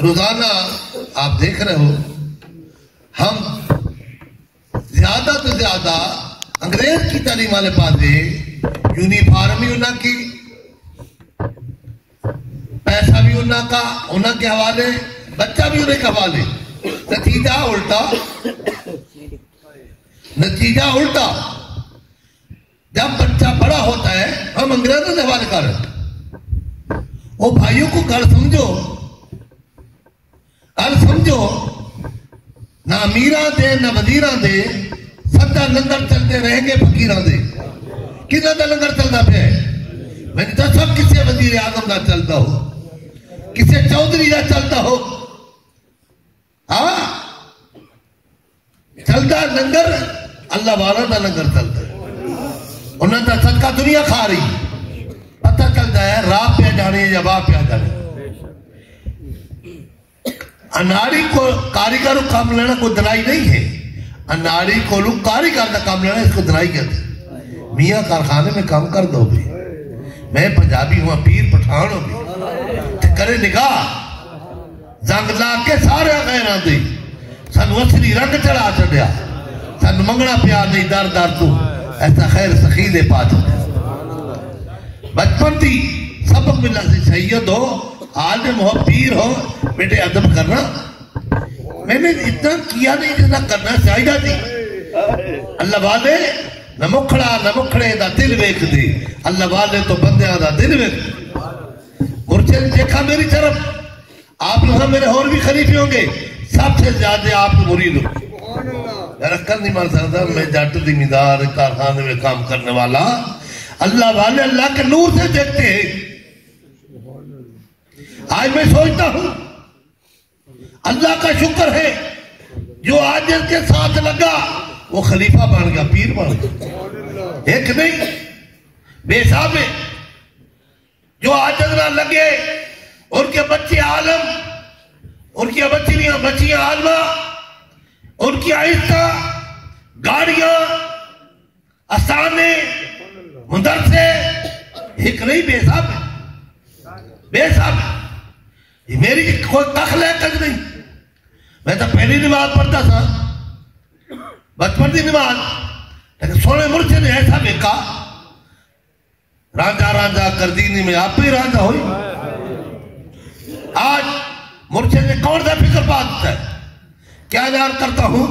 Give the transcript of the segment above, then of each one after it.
روزانہ آپ دیکھ رہے ہو ہم زیادہ تو زیادہ انگریز کی تعلیم والے پاتے یونیفارم بھی انہوں کی، پیسہ بھی انہوں کے حوالے، بچہ بھی انہیں کے حوالے، نتیجہ الٹا جب بچہ بڑا ہوتا ہے ہم انگریزوں سے حوالے کر رہے ہیں۔ وہ بھائیوں کو گل سمجھو، نہ امیراں دے نہ وزیراں دے سدا لنگر چلتے رہیں گے فقیراں دے۔ کدھر دا لنگر چلتا پہ ہے؟ میں تو سب کسی وزیر اعظم دا چلتا ہو، کسی چودھری دا چلتا ہو، ہاں چلتا لنگر اللہ والا دا لنگر چلتا ہے۔ انہوں نے صدقہ دنیا کھا رہی، پتہ چلتا ہے راہ پہ جانے یا باہ پہ جانے۔ اناڑی کو کاریگر کام لینا کوئی دلائی نہیں ہے، اناڑی کو لوگ کاریگر کا کام لینا اس کو دلائی کہتے ہیں۔ میاں کارخانے میں کام کر دو بھی، میں پنجابی ہوں پیر پٹھان ہوں بھی، کرے نگاہ زنگ لا کے سارے غیر آدھے سانو اصلی رنگ چڑھا چڑھیا، سانو منگنا پیا نہیں در در تو ایسا خیر سخی دے پا چڑھیا۔ بچپن تھی سبق ملا سی سید ہو، عالم ہو، پیر ہو، بیٹے ادب کرنا۔ میں نے اتنا کیا نہیں جتنا کرنا چاہیے تھی۔ اللہ والے نہ مکھڑے دا دل ویکھ دے، اللہ والے تو بندیاں دا دل ویکھ دے۔ مرشد دیکھا میری طرف، آپ لوگ میرے اور بھی خلیفے ہوں گے، سب سے زیادہ آپ کو مرید ہوں۔ رکھن نہیں مان سکتا، میں جٹ زمیندار کارخانے میں کام کرنے والا، اللہ والے اللہ کے نور سے دیکھتے ہیں۔ آج میں سوچتا ہوں اللہ کا شکر ہے جو آج اس کے ساتھ لگا وہ خلیفہ بن گیا، پیر بن گیا، ایک نہیں بے صاحب ہے۔ جو آج نہ لگے ان کے بچے عالم، ان کی بچیاں عالمہ، ان کی آہستہ گاڑیاں آسانے مدرسے، ایک نہیں بے صاحب ہے، بے صاحب ہے۔ یہ میری کوئی دخل ہے تک نہیں، میں تو پہلی نماز پڑھتا تھا بچپن کی نماز، لیکن سونے مرشد نے ایسا دیکھا رانجا کردینی میں آپ بھی رانجا ہوئی۔ آج مرشد نے کون سا فکر پاتا ہے؟ کیا یاد کرتا ہوں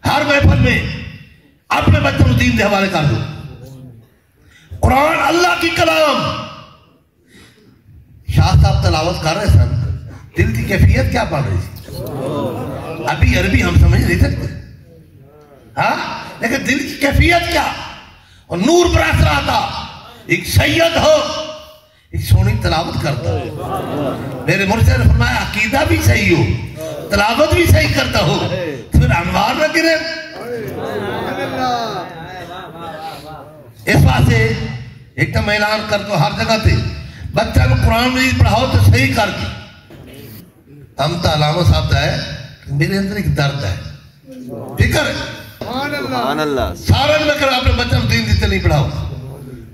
ہر محفل میں اپنے بچوں کو دین دے حوالے کر دوں۔ قرآن اللہ کی کلام، شاہ صاحب تلاوت کر رہے سن، دل کی کیفیت کیا پڑھ رہی تھی؟ ابھی عربی ہم سمجھ نہیں سکتے، ہاں لیکن دل کی کیفیت کیا؟ اور نور برس رہا تھا، ایک سید ہو ایک سونی تلاوت کرتا ہو۔ میرے مرشد نے فرمایا عقیدہ بھی صحیح ہو، تلاوت بھی صحیح کرتا ہو، پھر انوار نہ گرے۔ اس بات سے ایک دم اعلان کر دو ہر جگہ تھے، بچہ کو قرآن مجید پڑھاؤ تو صحیح کر کے۔ ہم تو علامہ صاحب ہے میرے اندر ایک درد ہے، فکر ہے، سبحان اللہ، سارا میں کر اپنے بچہ کو دین دیتے نہیں پڑھاؤ۔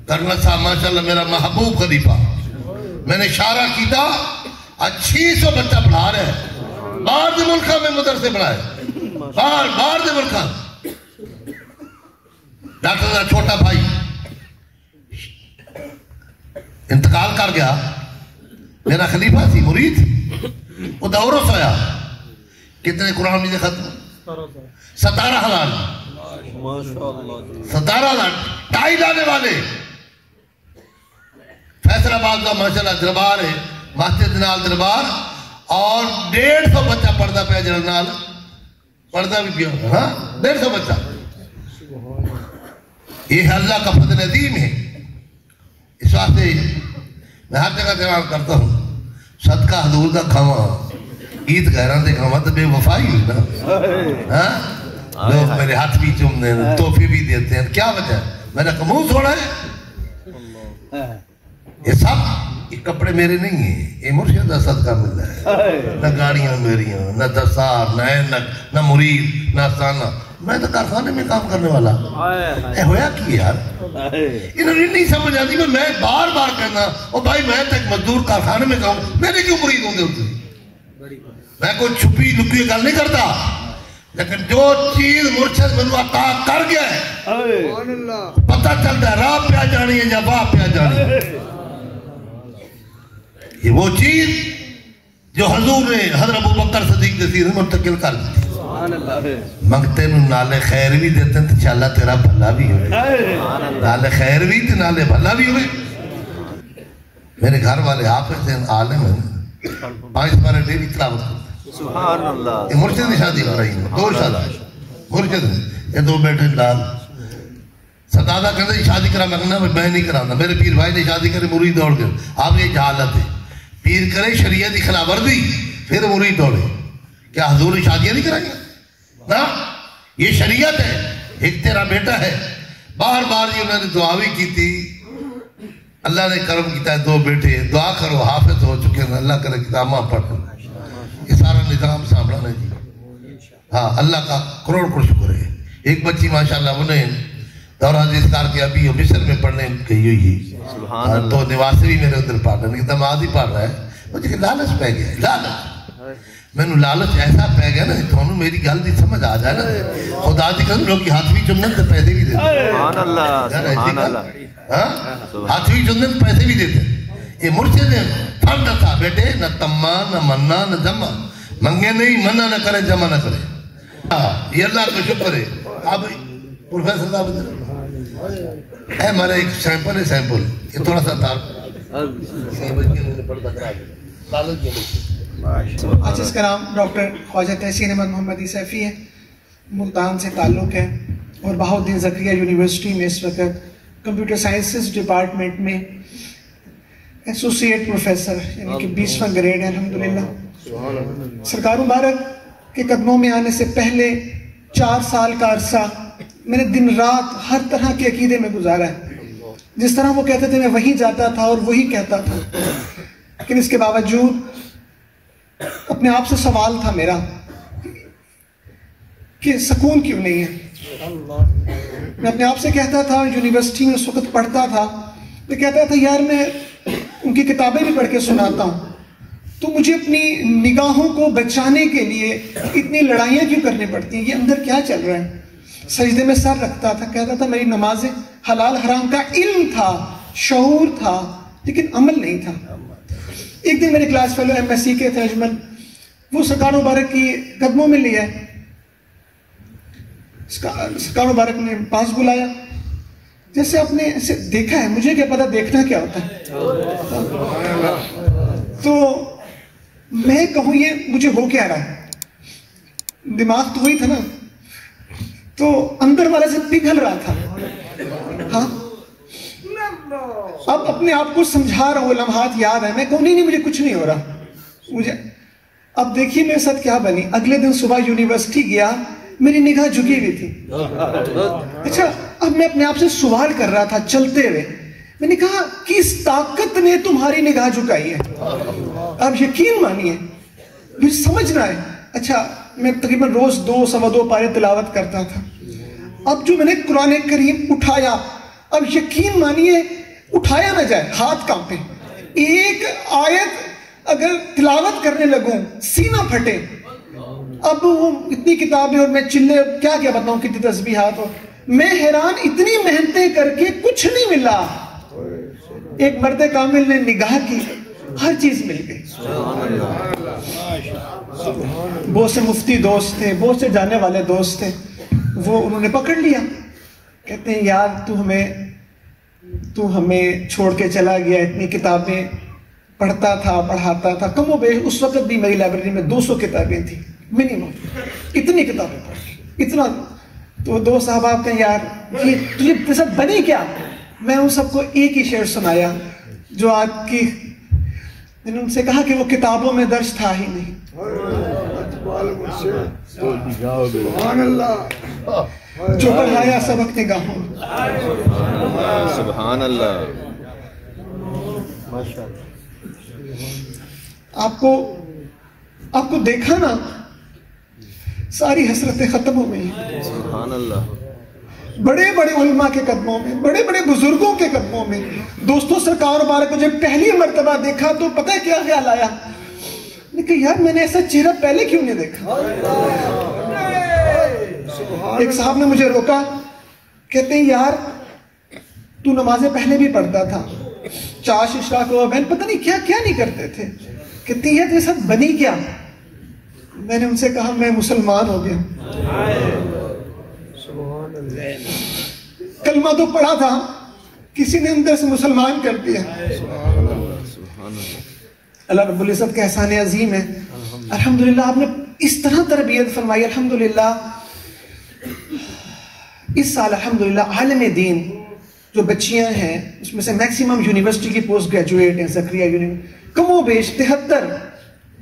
کرنا صاحب ماشاءاللہ میرا محبوب خلیفہ، میں نے اشارہ کیتا آج 600 بچہ پڑھا رہے ہیں، باہر دے ملکہ میں مدرسے پڑھائے، باہر دے ملکہ۔ ڈاکٹر کا چھوٹا بھائی انتقال کر گیا، میرا خلیفہ سی، مرید تھی، وہ دوروں سویا، کتنے قرآن مجھے ختم؟ 17,000، 17,000 ٹائی لانے والے۔ فیصل آباد کا ماشاءاللہ دربار ہے، مسجد نال دربار، اور 150 بچہ پڑھتا پیا جنرل نال، پڑھتا بھی پیا، ہاں 150 بچہ۔ یہ اللہ کا فضل عظیم ہے۔ اس واسطے میں ہر جگہ اعلان کرتا ہوں صدقہ حضور دا کھاواں، عید گھراں دے کھاواں تو بے وفائی ہوئی نا، ہاں لوگ میرے ہاتھ بھی چومتے ہیں، تحفے بھی دیتے ہیں، کیا وجہ ہے؟ میرا منہ سوڑا ہے۔ یہ سب یہ کپڑے میرے نہیں ہیں، یہ مرشد کا صدقہ مل رہا ہے، نہ گاڑیاں میریاں، نہ دستار، نہ اینک، نہ مرید، نہ سانہ۔ میں تو کارخانے میں کام کرنے والا، اے ہویا کی یار، انہوں نے نہیں سمجھ آتی۔ میں بار بار کہنا او بھائی میں تک مزدور کارخانے میں کام، میں نے کیوں مرید ہوں گے؟ میں کوئی چھپی لکی گل نہیں کرتا، لیکن جو چیز مرشد منو عطا کر گیا ہے پتہ چلتا ہے راہ پہ جانی ہے یا واہ پہ جانی ہے۔ یہ وہ چیز جو حضور نے حضرت ابو بکر صدیق نصیر منتقل کر دی، منگتے نو نالے خیر بھی دیتے ہیں تو انشاءاللہ تیرا بھلا بھی ہوئے، نالے خیر بھی تو نالے بھلا بھی ہوئے۔ میرے گھر والے حافظ ہیں، عالم ہیں، 5 بارے ڈیلی تلاوت کرتے ہیں۔ سبحان اللہ۔ یہ مرشد نے شادی کر رہی ہیں، 2 شادی مرشد نے، یہ 2 بیٹے لال سدادہ کہتے ہیں شادی کرا، میں کہنا میں نہیں کرانا، میرے پیر بھائی نے شادی کرے مرید دوڑ کر۔ آپ یہ جہالت ہے، پیر کرے شریعت کی خلاف ورزی پھر مرید دوڑے، کیا حضور نے شادیاں نہیں کرائیں نا؟ یہ شریعت ہے۔ ایک تیرا بیٹا ہے، بار بار یہ انہوں نے دعا بھی کی تھی، اللہ نے کرم کیتا ہے 2 بیٹے، دعا کرو حافظ ہو چکے ہیں، اللہ کرے کتاباں پڑھ، یہ سارا نظام سامنا جی۔ ہاں اللہ کا کروڑ شکر ہے۔ ایک بچی ماشاءاللہ انہیں دورہ حدیث کار کے ابھی مصر میں پڑھنے گئی ہوئی ہے، تو نواسی بھی میرے ادھر پڑھ رہے ہیں، دماد ہی پڑھ رہا ہے، مجھے کہ لالچ پہ گیا ہے، لالچ میں نے لالچ ایسا پہ گیا نا، تو میری گل دی سمجھ آ جائے نا، خدا دی قسم لوگ ہاتھ بھی چندن تو پیسے بھی دیتے، سبحان اللہ سبحان اللہ، ہاتھ بھی چندن تو پیسے بھی دیتے۔ یہ مرشد نے فرد تھا بیٹے، نہ تما نہ منا نہ جمع، منگے نہیں منع نہ کرے جمع نہ کرے۔ یہ اللہ کا شکر ہے۔ اب پروفیسر صاحب ہے ہمارا ایک سیمپل ہے، سیمپل یہ تھوڑا سا تھا جس کا نام ڈاکٹر خواجہ تحسین احمد محمدی سیفی ہے، ملتان سے تعلق ہے، اور بہاؤالدین زکریا یونیورسٹی میں اس وقت کمپیوٹر سائنسز ڈپارٹمنٹ میں ایسوسیٹ پروفیسر یعنی کہ 20واں گریڈ ہے الحمدللہ۔ سرکار مبارک کے قدموں میں آنے سے پہلے 4 سال کا عرصہ میں نے دن رات ہر طرح کے عقیدے میں گزارا ہے۔ جس طرح وہ کہتے تھے میں وہیں جاتا تھا اور وہی کہتا تھا، لیکن اس کے باوجود اپنے آپ سے سوال تھا میرا کہ سکون کیوں نہیں ہے۔ میں اپنے آپ سے کہتا تھا، یونیورسٹی میں اس وقت پڑھتا تھا، میں کہتا تھا یار میں ان کی کتابیں بھی پڑھ کے سناتا ہوں، تو مجھے اپنی نگاہوں کو بچانے کے لیے اتنی لڑائیاں کیوں کرنی پڑتی ہیں؟ یہ اندر کیا چل رہا ہے؟ سجدے میں سر رکھتا تھا، کہتا تھا میری نمازیں حلال حرام کا علم تھا، شعور تھا، لیکن عمل نہیں تھا۔ ایک دن میرے class fellow M S C کے تھے اجمل، وہ سرکار مبارک کی قدموں میں لیا ہے، سرکار مبارک نے پاس بلایا، جیسے آپ نے اسے دیکھا ہے، مجھے کیا پتا دیکھنا کیا ہوتا ہے، تو میں کہوں یہ مجھے ہو کیا رہا ہے، دماغ تو وہی تھا نا، تو اندر والا سے پگھل رہا تھا۔ ہاں اب اپنے آپ کو سمجھا رہا ہوں، وہ لمحات یاد ہے، میں کہوں نہیں مجھے کچھ نہیں ہو رہا مجھے۔ اب دیکھیے میرے ساتھ کیا بنی، اگلے دن صبح یونیورسٹی گیا، میری نگاہ جھکی ہوئی تھی۔ اچھا اب میں اپنے آپ سے سوال کر رہا تھا چلتے ہوئے، میں نے کہا کس طاقت نے تمہاری نگاہ جھکائی ہے؟ اب یقین مانیے مجھے سمجھنا ہے۔ اچھا میں تقریباً روز 2-2.25 پارے تلاوت کرتا تھا، اب جو میں نے قرآن کریم اٹھایا، اب یقین مانیے اٹھایا نہ جائے، ہاتھ کانپے، ایک آیت اگر تلاوت کرنے لگوں سینہ پھٹے۔ اب وہ اتنی کتابیں اور میں چلے کیا کیا بتاؤں کتنی تسبیحات ہو، میں حیران اتنی محنتیں کر کے کچھ نہیں ملا۔ ایک مرد کامل نے نگاہ کی، ہر چیز مل گئی۔ بہت سے مفتی دوست تھے، بہت سے جانے والے دوست تھے، وہ انہوں نے پکڑ لیا، کہتے ہیں یار تو ہمیں چھوڑ کے چلا گیا، اتنی کتابیں پڑھتا تھا پڑھاتا تھا، کم و بیش اس وقت بھی میری لائبریری میں 200 کتابیں تھیں منیمم، اتنی کتابیں پڑھی، اتنا۔ تو دو صاحب آپ کہیں یار یہ تجھے سب بنی کیا؟ میں ان سب کو ایک ہی شعر سنایا جو آپ کی، میں نے ان سے کہا کہ وہ کتابوں میں درج تھا ہی نہیں، جو پڑھایا سبق نگاہوں۔ سبحان اللہ۔ آپ کو دیکھا نا، ساری حسرتیں ختم ہو گئی۔ سبحان اللہ۔ بڑے بڑے علماء کے قدموں میں، بڑے بڑے بزرگوں کے قدموں میں، دوستوں سرکار مبارک کو جب پہلی مرتبہ دیکھا تو پتہ ہے کیا خیال آیا؟ نے کہا یار میں نے ایسا چہرہ پہلے کیوں نہیں دیکھا. ایک صاحب نے مجھے روکا, کہتے ہیں یار تو نمازیں پہلے بھی پڑھتا تھا, چاش اشراق و بہن پتہ نہیں کیا کیا نہیں کرتے تھے, کہتے ہیں یار تیرے ساتھ بنی کیا. میں نے ان سے کہا میں مسلمان ہو گیا. کلمہ تو پڑھا تھا, کسی نے اندر سے مسلمان کر دیا. اللہ رب العزت کا احسان عظیم ہے. الحمدللہ آپ نے اس طرح تربیت فرمائی. الحمدللہ اس سال الحمدللہ عالم دین جو بچیاں ہیں اس میں سے میکسیمم یونیورسٹی کی پوسٹ گریجویٹ ہیں. زکریا یونیورسٹی کم و بیش 73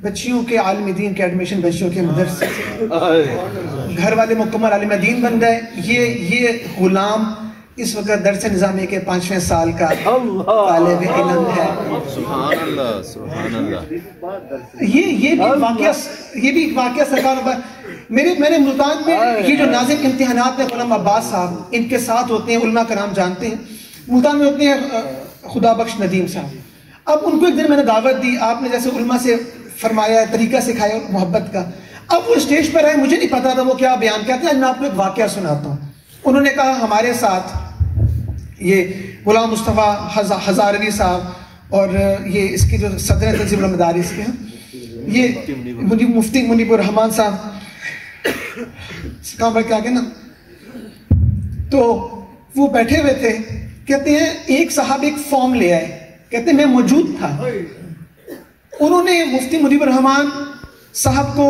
بچیوں کے عالم دین کے ایڈمیشن بچیوں کے مدرسے سے. گھر والے مکمل عالم دین بن گئے. یہ غلام اس وقت درس نظامیہ کے 5ویں سال کا طالب علم ہے. سبحان اللہ سبحان اللہ. یہ بھی واقعہ سرکار میرے ملتان میں یہ جو ناظم امتحانات ہیں غلام عباس صاحب ان کے ساتھ ہوتے ہیں, علماء کرام جانتے ہیں, ملتان میں ہوتے ہیں خدا بخش ندیم صاحب. اب ان کو ایک دن میں نے دعوت دی, آپ نے جیسے علماء سے فرمایا, طریقہ سکھایا محبت کا. اب وہ اسٹیج پر آئے, مجھے نہیں پتا تھا وہ کیا بیان کرتے ہیں. میں آپ کو ایک واقعہ سناتا ہوں. انہوں نے کہا ہمارے ساتھ یہ غلام مصطفیٰ ہزاروی صاحب اور یہ اس کے جو صدر تنظیم المدارس کے ہیں, یہ مفتی منیب الرحمان صاحب کہاں پر کیا کہ نا, تو وہ بیٹھے ہوئے تھے. کہتے ہیں ایک صاحب ایک فارم لے آئے, کہتے ہیں میں موجود تھا. انہوں نے مفتی منیب الرحمان صاحب کو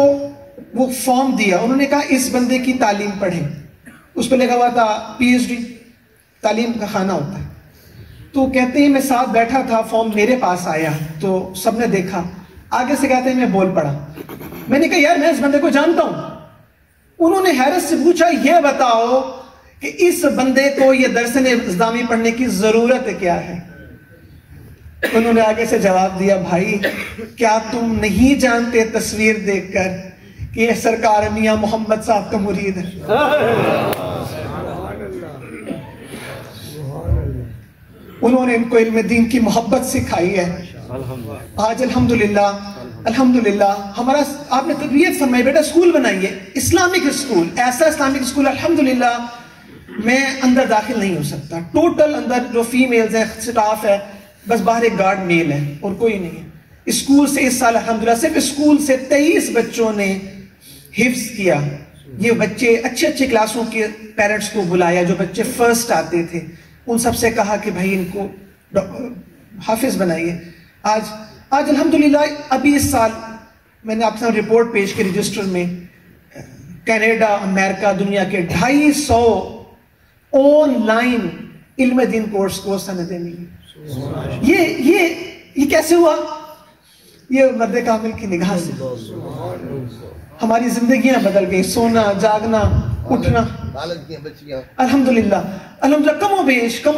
وہ فارم دیا. انہوں نے کہا اس بندے کی تعلیم پڑھیں. اس پہ لکھا ہوا تھا PhD, تعلیم کا خانہ ہوتا ہے. تو کہتے ہیں میں ساتھ بیٹھا تھا, فارم میرے پاس آیا تو سب نے دیکھا. آگے سے کہتے ہیں میں بول پڑا. میں نے کہا یار میں اس بندے کو جانتا ہوں. انہوں نے حیرت سے پوچھا یہ بتاؤ کہ اس بندے کو یہ درس نظامی پڑھنے کی ضرورت کیا ہے. انہوں نے آگے سے جواب دیا بھائی کیا تم نہیں جانتے تصویر دیکھ کر کہ یہ سرکار میاں محمد صاحب کا مرید ہے. انہوں نے ان کو علم دین کی محبت سکھائی ہے. آج الحمدللہ ہمارا آپ نے تربیت فرمائی, بیٹا اسکول بنائیے, اسلامک اسکول, ایسا اسلامک اسکول. الحمدللہ میں اندر داخل نہیں ہو سکتا. ٹوٹل اندر جو فیمیلز ہیں سٹاف ہے, بس باہر ایک گارڈ میل ہے اور کوئی نہیں ہے. اسکول سے اس سال الحمدللہ صرف اسکول سے 23 بچوں نے حفظ کیا. یہ بچے اچھے اچھے کلاسوں کے پیرنٹس کو بلایا, جو بچے فرسٹ آتے تھے ان سب سے کہا کہ بھائی ان کو حافظ بنائیے. آج الحمدللہ ابھی اس سال میں نے آپ سے رپورٹ پیش کی رجسٹر میں, کینیڈا امریکہ دنیا کے 250 آن لائن علم دین کورس کو سندیں ملی. یہ کیسے ہوا؟ یہ مرد کامل کی نگاہ سے ہماری زندگیاں بدل گئی. سونا جاگنا اٹھنا الحمدللہ کم و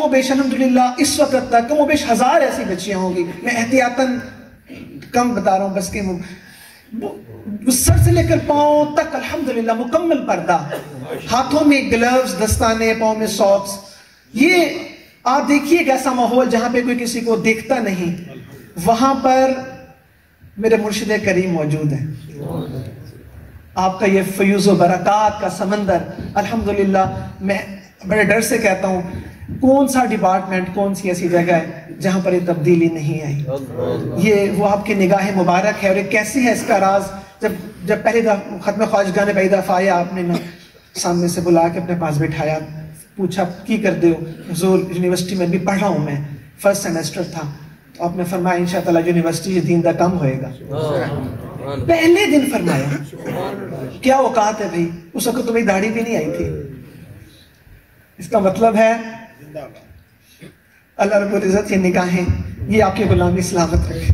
بیش الحمدللہ اس وقت تک کم و بیش 1000 ایسی بچیاں ہوں گی. میں احتیاطاً کم بتا رہا ہوں بس کہ سر سے لے کر پاؤں تک الحمدللہ مکمل پردہ, ہاتھوں میں گلوز, دستانے, پاؤں میں ساکس. یہ آپ دیکھیے ایک ایسا ماحول جہاں پہ کوئی کسی کو دیکھتا نہیں, وہاں پر میرے مرشد کریم موجود ہیں. آپ کا یہ فیوز و برکات کا سمندر الحمدللہ. میں بڑے ڈر سے کہتا ہوں کون سا ڈپارٹمنٹ, کون سی ایسی جگہ ہے جہاں پر یہ تبدیلی نہیں آئی. یہ وہ آپ کی نگاہ مبارک ہے. اور یہ کیسے ہے اس کا راز؟ جب پہلی دفعہ ختم خواجگاہ نے پہلی دفعہ آیا, آپ نے سامنے سے بلا کے اپنے پاس بٹھایا, پوچھا کی کر دے ہو؟ حضور یونیورسٹی میں بھی پڑھ رہا ہوں, میں فرسٹ سیمیسٹر تھا. تو آپ نے فرمایا انشاءاللہ یونیورسٹی دین دا کم ہوئے گا. پہلے دن فرمایا. کیا اوقات ہے بھائی, اس وقت تمہیں داڑھی بھی نہیں آئی تھی. اس کا مطلب ہے اللہ رب العزت یہ نگاہیں, یہ آپ کی غلامی سلامت رکھے.